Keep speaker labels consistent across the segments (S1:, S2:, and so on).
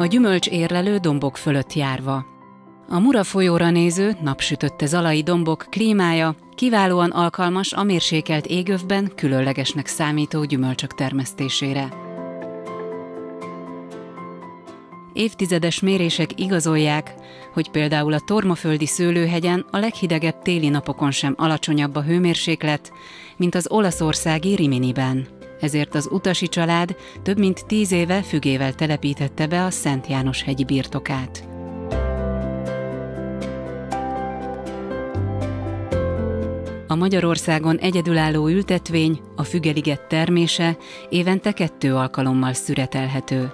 S1: A gyümölcs érlelő dombok fölött járva. A Mura folyóra néző, napsütötte zalai dombok klímája kiválóan alkalmas a mérsékelt égövben különlegesnek számító gyümölcsök termesztésére. Évtizedes mérések igazolják, hogy például a Tormaföldi szőlőhegyen a leghidegebb téli napokon sem alacsonyabb a hőmérséklet, mint az olaszországi Riminiben. Ezért az Utasi család több mint 10 éve fügével telepítette be a Szent János-hegyi birtokát. A Magyarországon egyedülálló ültetvény, a fügeliget termése évente 2 alkalommal szüretelhető.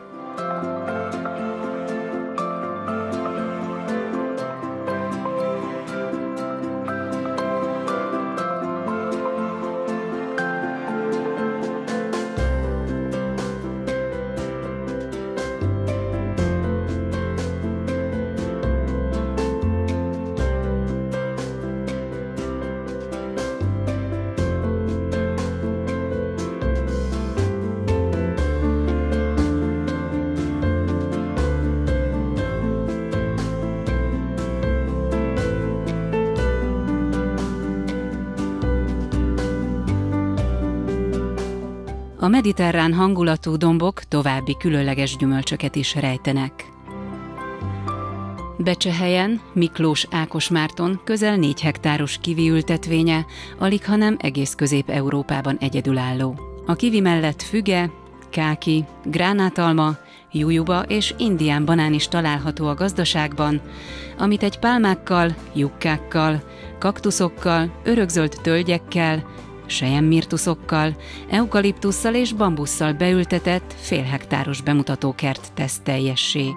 S1: A mediterrán hangulatú dombok további különleges gyümölcsöket is rejtenek. Becsehelyen Miklós Ákos Márton közel 4 hektáros kivi ültetvénye alighanem egész Közép-Európában egyedülálló. A kivi mellett füge, káki, gránátalma, jujuba és indián banán is található a gazdaságban, amit egy pálmákkal, jukkákkal, kaktuszokkal, örökzöld tölgyekkel, selyemmirtuszokkal, eukaliptusszal és bambusszal beültetett félhektáros bemutatókert tesz teljessé.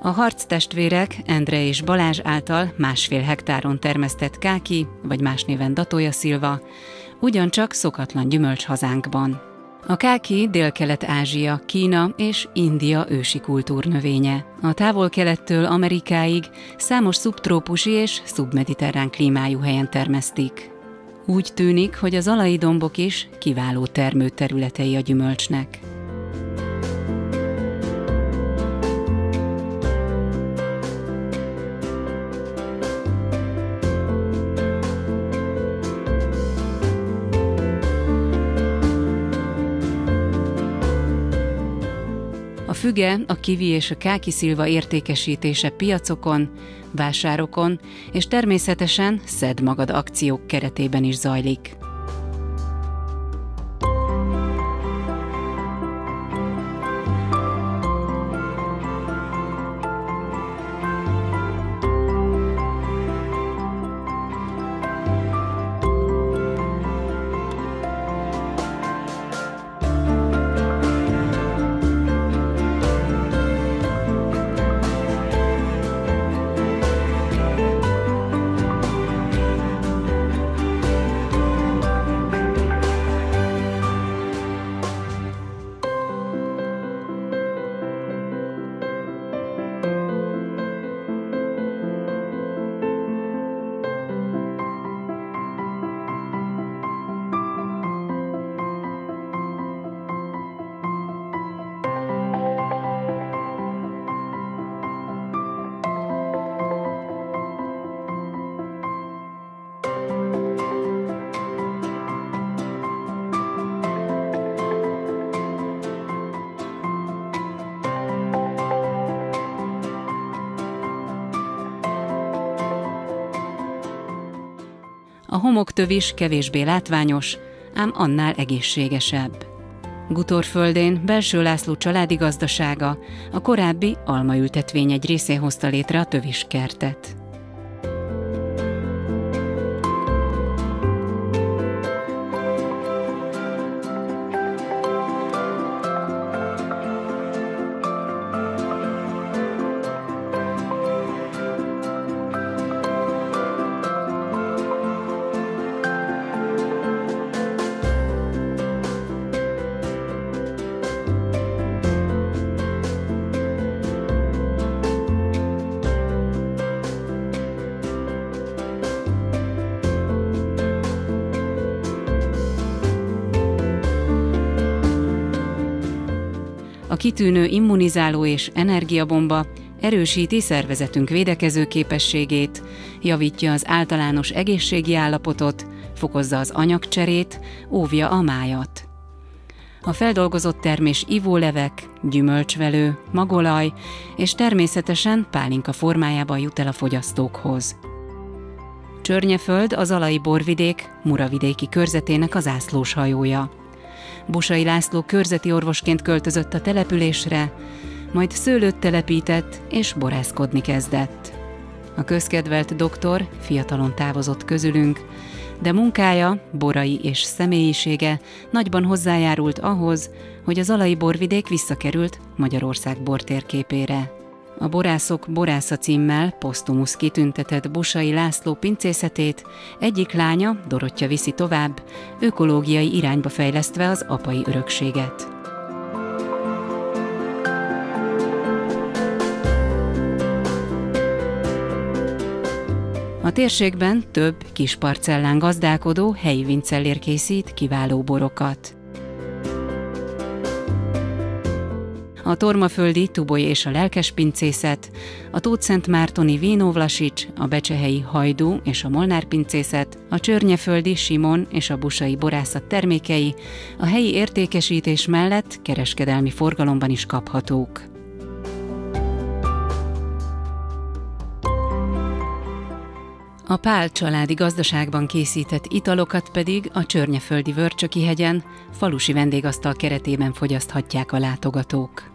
S1: A harctestvérek Endre és Balázs által 1,5 hektáron termesztett káki, vagy más néven datója szilva, ugyancsak szokatlan gyümölcs hazánkban. A káki Délkelet-Ázsia, Kína és India ősi kultúrnövénye. A távol-kelettől Amerikáig számos szubtrópusi és szubmediterrán klímájú helyen termesztik. Úgy tűnik, hogy a zalai dombok is kiváló termőterületei a gyümölcsnek. A füge, a kivi és a káki szilva értékesítése piacokon, vásárokon és természetesen Szedd magad akciók keretében is zajlik. A homoktövis kevésbé látványos, ám annál egészségesebb. Gutorföldén Belső László családi gazdasága a korábbi almaültetvény egy részén hozta létre a töviskertet. A kitűnő immunizáló és energiabomba erősíti szervezetünk védekező képességét, javítja az általános egészségi állapotot, fokozza az anyagcserét, óvja a májat. A feldolgozott termés ivólevek, gyümölcsvelő, magolaj és természetesen pálinka formájában jut el a fogyasztókhoz. Csörnyeföld a zalai borvidék muravidéki körzetének az zászlóshajója. Busai László körzeti orvosként költözött a településre, majd szőlőt telepített és borászkodni kezdett. A közkedvelt doktor fiatalon távozott közülünk, de munkája, borai és személyisége nagyban hozzájárult ahhoz, hogy a zalai borvidék visszakerült Magyarország bortérképére. A Borászok borásza címmel posztumusz kitüntetett Busai László pincészetét egyik lánya, Dorottya viszi tovább, ökológiai irányba fejlesztve az apai örökséget. A térségben több kis parcellán gazdálkodó helyi vincellér készít kiváló borokat. A tormaföldi Tuboly és a lelkespincészet, a tótszentmártoni Vino Vlasics, a becsehelyi Hajdú és a Molnár pincészet, a csörnyeföldi Simon és a busai borászat termékei a helyi értékesítés mellett kereskedelmi forgalomban is kaphatók. A Pál családi gazdaságban készített italokat pedig a csörnyeföldi Vörcsöki hegyen falusi vendégasztal keretében fogyaszthatják a látogatók.